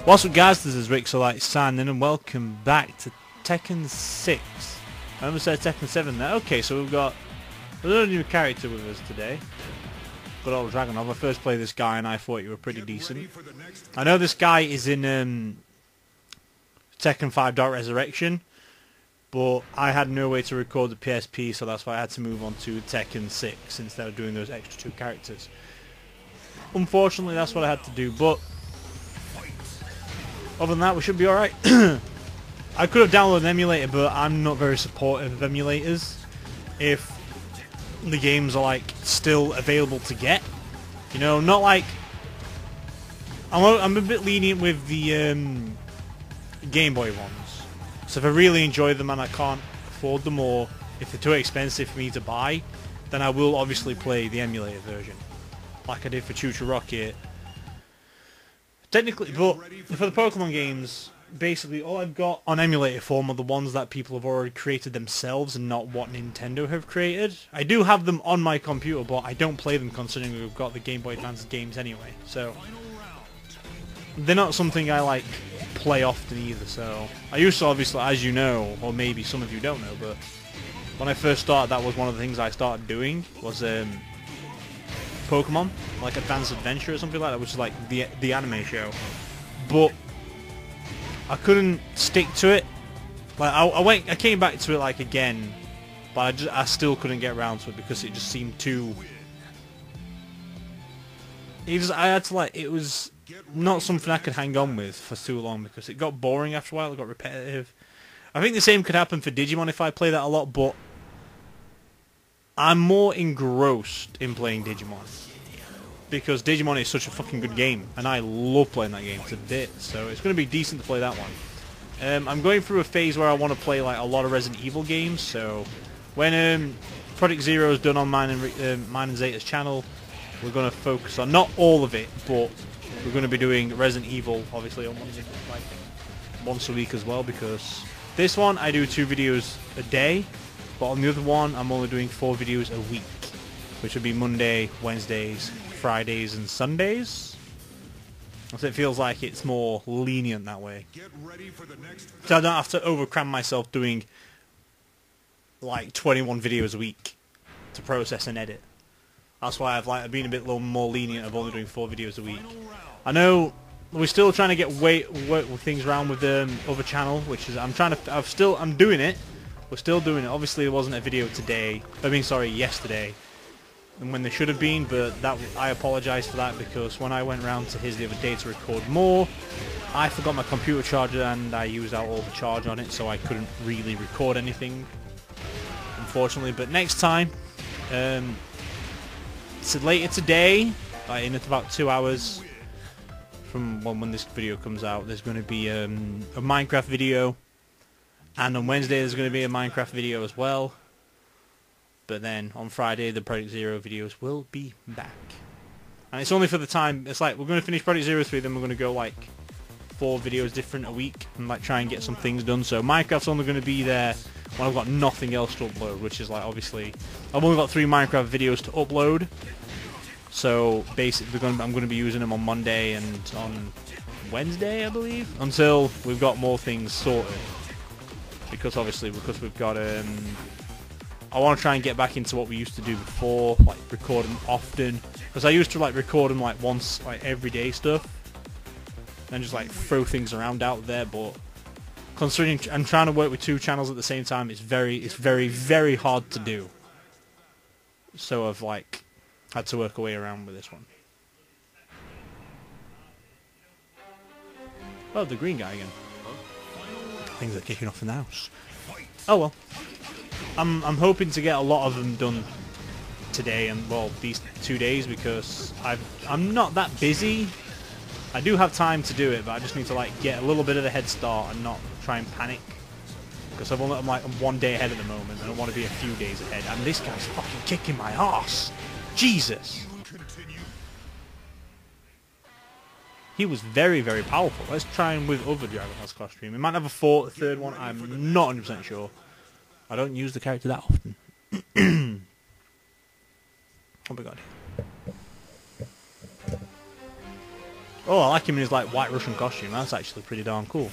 What's up guys, this is Rixxalight signing in and welcome back to Tekken 6. I almost said Tekken 7 there. Okay, so we've got a new character with us today. Good old Dragunov. I first played this guy and I thought you were pretty decent. I know this guy is in Tekken 5 Dark Resurrection, but I had no way to record the PSP, so that's why I had to move on to Tekken 6 instead of doing those extra two characters. Unfortunately, that's what I had to do, but other than that, we should be alright. I could have downloaded an emulator, but I'm not very supportive of emulators if the games are like still available to get. You know, not like I'm a bit lenient with the Game Boy ones. So if I really enjoy them and I can't afford them, or if they're too expensive for me to buy, then I will obviously play the emulator version, like I did for Chucha Rocket. Technically, but for the Pokemon games, basically all I've got on emulator form are the ones that people have already created themselves and not what Nintendo have created. I do have them on my computer, but I don't play them considering we've got the Game Boy Advance games anyway. So they're not something I like play often either. So I used to, obviously, as you know, or maybe some of you don't know, but when I first started, that was one of the things I started doing was Pokemon, like Advanced Adventure or something like that, which is like the anime show. But I couldn't stick to it. Like I came back to it like again, but I still couldn't get around to it because it just seemed too. I had to it was not something I could hang on with for too long because it got boring after a while. It got repetitive. I think the same could happen for Digimon if I play that a lot, but I'm more engrossed in playing Digimon because Digimon is such a fucking good game and I love playing that game to bits, so it's going to be decent to play that one. I'm going through a phase where I want to play like a lot of Resident Evil games, so when Project Zero is done on mine and Zeta's channel, we're going to focus on, not all of it, but we're going to be doing Resident Evil obviously on once a week as well, because this one I do 2 videos a day. But on the other one, I'm only doing 4 videos a week, which would be Monday, Wednesdays, Fridays, and Sundays. So it feels like it's more lenient that way. So I don't have to overcram myself doing like 21 videos a week to process and edit. That's why I've been a bit more lenient of only doing 4 videos a week. I know we're still trying to get work with things around with the other channel, which is I'm doing it. We're still doing it. Obviously, there wasn't a video today. Yesterday, and when there should have been. But I apologise for that because when I went round to his the other day to record more, I forgot my computer charger and I used out all the charge on it, so I couldn't really record anything, unfortunately. But next time, so later today, in about 2 hours from when this video comes out, there's going to be a Minecraft video. And on Wednesday there's going to be a Minecraft video as well. But then on Friday the Project Zero videos will be back. And it's only for the time, it's like we're going to finish Project Zero 3, then we're going to go like 4 videos different a week and like try and get some things done. So Minecraft's only going to be there when I've got nothing else to upload, which is like obviously I've only got 3 Minecraft videos to upload. So basically I'm going to be using them on Monday and on Wednesday, I believe, until we've got more things sorted. Because we've got I want to try and get back into what we used to do before, like recording often, because I used to like record them like once, like everyday stuff, and just like throw things around out there. But considering I'm trying to work with 2 channels at the same time, it's very hard to do. So I've like had to work a way around with this one. Oh, the green guy again. Things are kicking off in the house. Oh well. I'm hoping to get a lot of them done today and well these 2 days because I'm not that busy. I do have time to do it, but I just need to like get a little bit of a head start and not try and panic because I'm like 1 day ahead at the moment and I want to be a few days ahead. And this guy's fucking kicking my ass. Jesus. He was very, very powerful. Let's try him with other Dragunov's costume. He might have a 3rd one. I'm not 100% sure. I don't use the character that often. Oh my god. Oh, I like him in his like White Russian costume. That's actually pretty darn cool.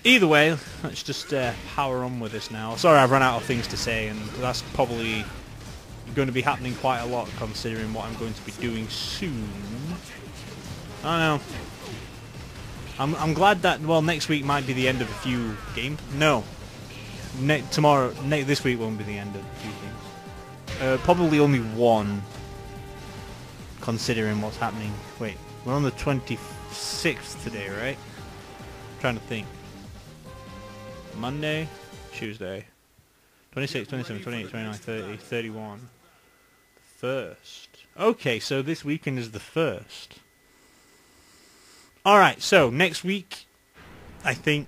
Either way, let's just power on with this now. Sorry, I've run out of things to say, and that's probably going to be happening quite a lot considering what I'm going to be doing soon. I don't know. I'm glad that, well, next week might be the end of a few games. No. This week won't be the end of a few things. Probably only one, considering what's happening. Wait, we're on the 26th today, right? I'm trying to think. Monday, Tuesday, 26, 27, 28, 29, 30, 31. First. Okay, so this weekend is the first. Alright, so next week, I think...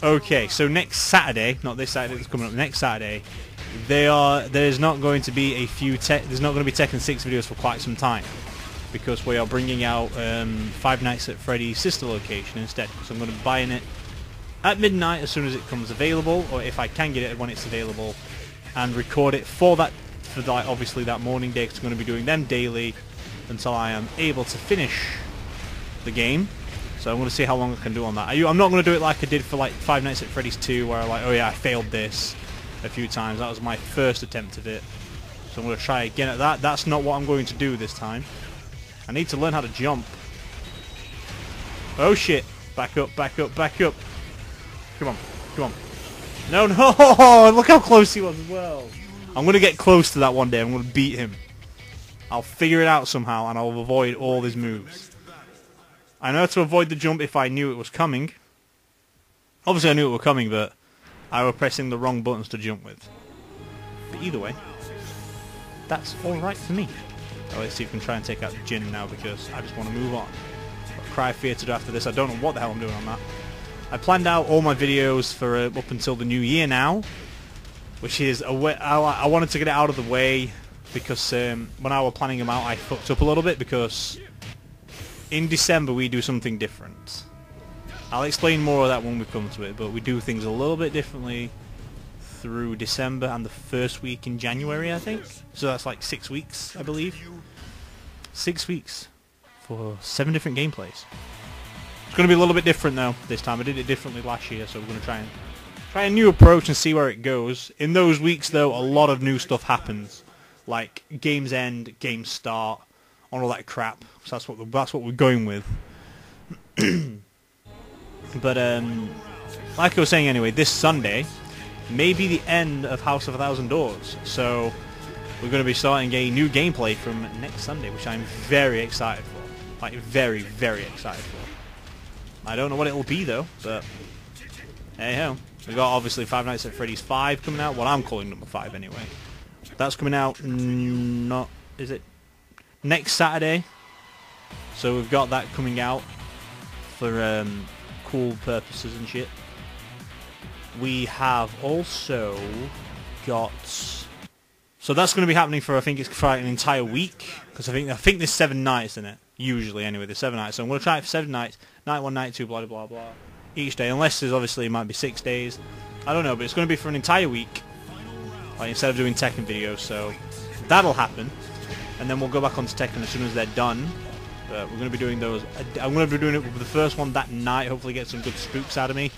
Okay, so next Saturday, not this Saturday that's coming up, next Saturday, there's not going to be there's not going to be Tekken 6 videos for quite some time, because we are bringing out Five Nights at Freddy's sister location instead. So I'm going to be buying it at midnight as soon as it comes available, or if I can get it when it's available, and record it for that obviously that morning day, because I'm going to be doing them daily until I am able to finish the game. So I'm going to see how long I can do on that. I'm not going to do it like I did for like Five Nights at Freddy's 2, where I I failed this a few times. That was my first attempt of it. So I'm going to try again at that. That's not what I'm going to do this time. I need to learn how to jump. Oh shit. Back up, back up, back up. Come on, come on. No, no! Look how close he was as well. I'm going to get close to that one day. I'm going to beat him. I'll figure it out somehow, and I'll avoid all his moves. I know to avoid the jump if I knew it was coming. Obviously I knew it was coming, but I was pressing the wrong buttons to jump with. But either way, that's alright for me. Oh, let's see if we can try and take out Jin now, because I just want to move on. Got Cry Fear to do after this. I don't know what the hell I'm doing on that. I planned out all my videos for up until the new year now, which is I wanted to get it out of the way, because when I was planning them out I fucked up a little bit, because in December we do something different. I'll explain more of that when we come to it, but we do things a little bit differently through December and the first week in January, I think. So that's like 6 weeks, I believe. 6 weeks for 7 different gameplays. It's going to be a little bit different though this time. I did it differently last year, so we're going to try a new approach and see where it goes. In those weeks though, a lot of new stuff happens, like games end, games start, and all that crap. So that's what we're going with. But like I was saying anyway, this Sunday may be the end of House of a Thousand Doors. So we're going to be starting a new gameplay from next Sunday, which I'm very excited for. Like very, very excited for. I don't know what it'll be though, but hey ho. We got obviously Five Nights at Freddy's 5 coming out. Well, I'm calling number 5 anyway. That's coming out is it next Saturday? So we've got that coming out for cool purposes and shit. We have also got, so that's going to be happening for, I think it's for an entire week, because I think there's 7 nights in it usually. Anyway, there's 7 nights, so I'm going to try it for 7 nights. Night 1, night 2, blah blah blah each day, unless there's obviously it might be 6 days. I don't know, but it's going to be for an entire week, like, instead of doing Tekken videos. So that'll happen, and then we'll go back onto Tekken as soon as they're done. But we're going to be doing those. I'm going to be doing it with the first one that night. Hopefully get some good spooks out of me.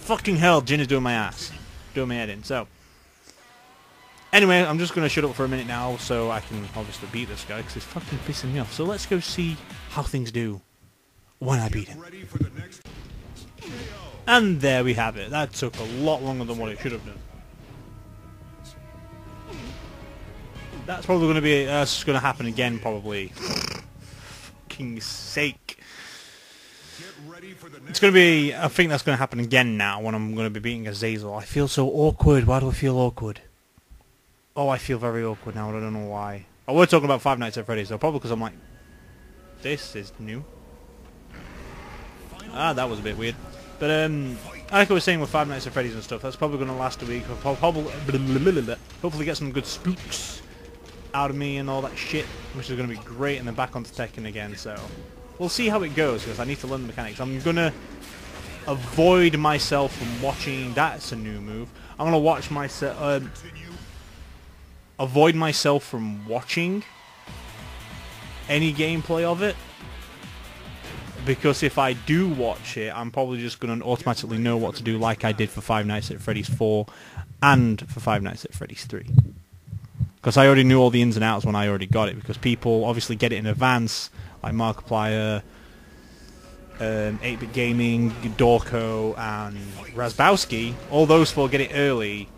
Fucking hell, Jin is doing my ass. Doing my head in. So, anyway, I'm just going to shut up for a minute now so I can obviously beat this guy, because he's fucking pissing me off. So let's go see how things do when I beat him. And there we have it. That took a lot longer than what it should have done. That's probably going to be, that's going to happen again probably. Fucking sake. It's going to be, I think that's going to happen again now when I'm going to be beating Azazel. I feel so awkward. Why do I feel awkward? Oh, I feel very awkward now. I don't know why. Oh, we're talking about Five Nights at Freddy's though. Probably because I'm like, this is new. Ah, that was a bit weird. But like I was saying with Five Nights at Freddy's and stuff, that's probably going to last a week. Hopefully get some good spooks out of me and all that shit, which is going to be great, and then back onto Tekken again. So we'll see how it goes, because I need to learn the mechanics. I'm going to avoid myself from watching, that's a new move. I'm going to watch myself, avoid myself from watching any gameplay of it, because if I do watch it, I'm probably just going to automatically know what to do, like I did for Five Nights at Freddy's 4 and for Five Nights at Freddy's 3. Because I already knew all the ins and outs when I already got it, because people obviously get it in advance, like Markiplier, 8-Bit Gaming, Dorko, and Razbowski. All those four get it early.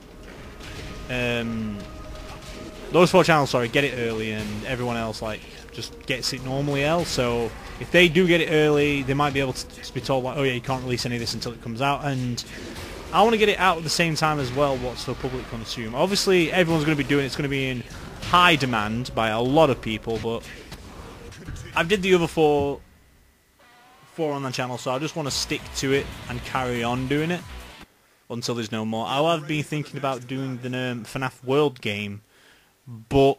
Those four channels, sorry, get it early, and everyone else like just gets it normally else. So if they do get it early, they might be able to be told like, oh yeah, you can't release any of this until it comes out. And I want to get it out at the same time as well, what's the public consume. Obviously, everyone's going to be doing it. It's going to be in high demand by a lot of people, but I've did the other four on the channel, so I just want to stick to it and carry on doing it until there's no more. I have been thinking about doing the FNAF World game, but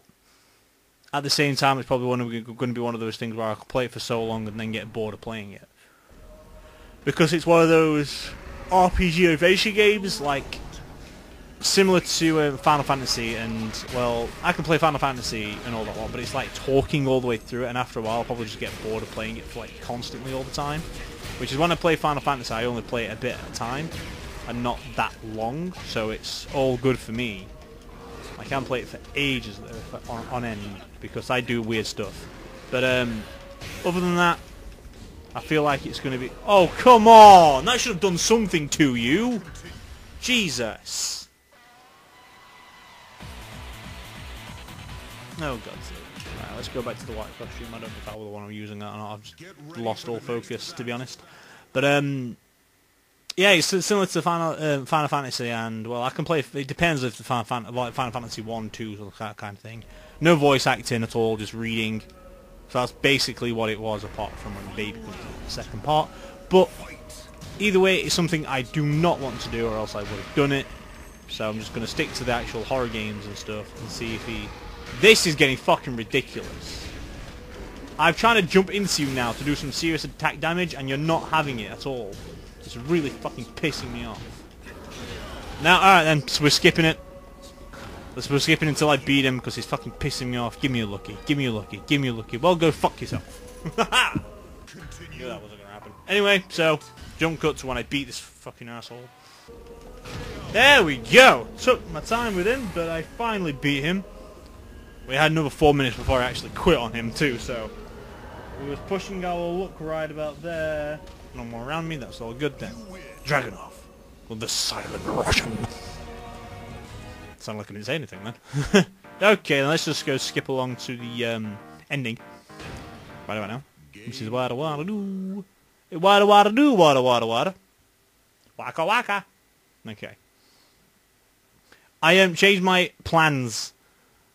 at the same time, it's probably going to be one of those things where I can play it for so long and then get bored of playing it. Because it's one of those RPG adventure games, like, similar to Final Fantasy, and, well, I can play Final Fantasy and all that lot, but it's like talking all the way through it, and after a while I'll probably just get bored of playing it for, like, constantly all the time. Which is when I play Final Fantasy, I only play it a bit at a time, and not that long, so it's all good for me. I can play it for ages on end, because I do weird stuff. But, other than that, I feel like it's going to be... Oh, come on! That should have done something to you! Jesus! Oh, God's sake. Right, let's go back to the white costume. I don't know if that was the one I'm using or not. I've just lost all focus, to be honest. But, yeah, it's similar to Final Fantasy, and, well, I can play... It depends if the Final Fantasy 1, 2, that kind of thing. No voice acting at all, just reading. So that's basically what it was, apart from when Baby comes in the second part. But either way, it's something I do not want to do, or else I would have done it. So I'm just going to stick to the actual horror games and stuff, and see if he... This is getting fucking ridiculous. I'm trying to jump into you now to do some serious attack damage, and you're not having it at all. It's really fucking pissing me off. Now, alright then, so we're skipping it. We're skipping until I beat him, because he's fucking pissing me off. Give me a lucky, give me a lucky, give me a lucky. Well, go fuck yourself. Knew that wasn't gonna happen. Anyway, so, jump cut to when I beat this fucking asshole. There we go! Took my time with him, but I finally beat him. We had another 4 minutes before I actually quit on him too, so... We was pushing our luck right about there. No more around me, that's all good then. Dragunov, with the silent Russian. Sounded like I didn't say anything then. Okay, then let's just go skip along to the ending. Right about now. Which is wada wada do. Wada wada do, wada wada wada. Waka waka. Okay. I changed my plans.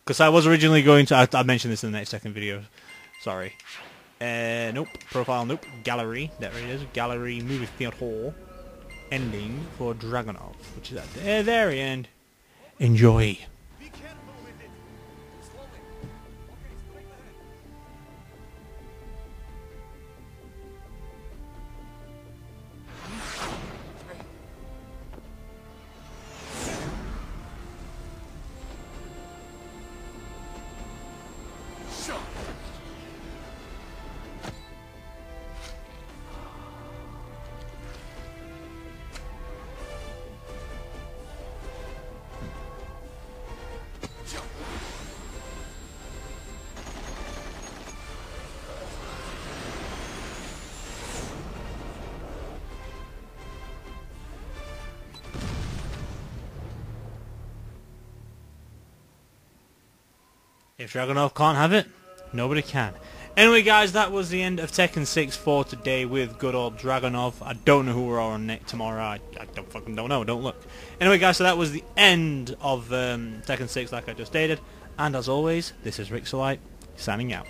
Because I was originally going to... I'll mention this in the next second video. Sorry. Nope. Profile, nope. Gallery. There it is. Gallery, movie theater. Ending for Dragunov. Which is at the very end. Enjoy. If Dragunov can't have it, nobody can. Anyway, guys, that was the end of Tekken 6 for today with good old Dragunov. I don't know who we're on tomorrow. I don't know. Don't look. Anyway, guys, so that was the end of Tekken 6, like I just stated. And as always, this is Rixxalight, signing out.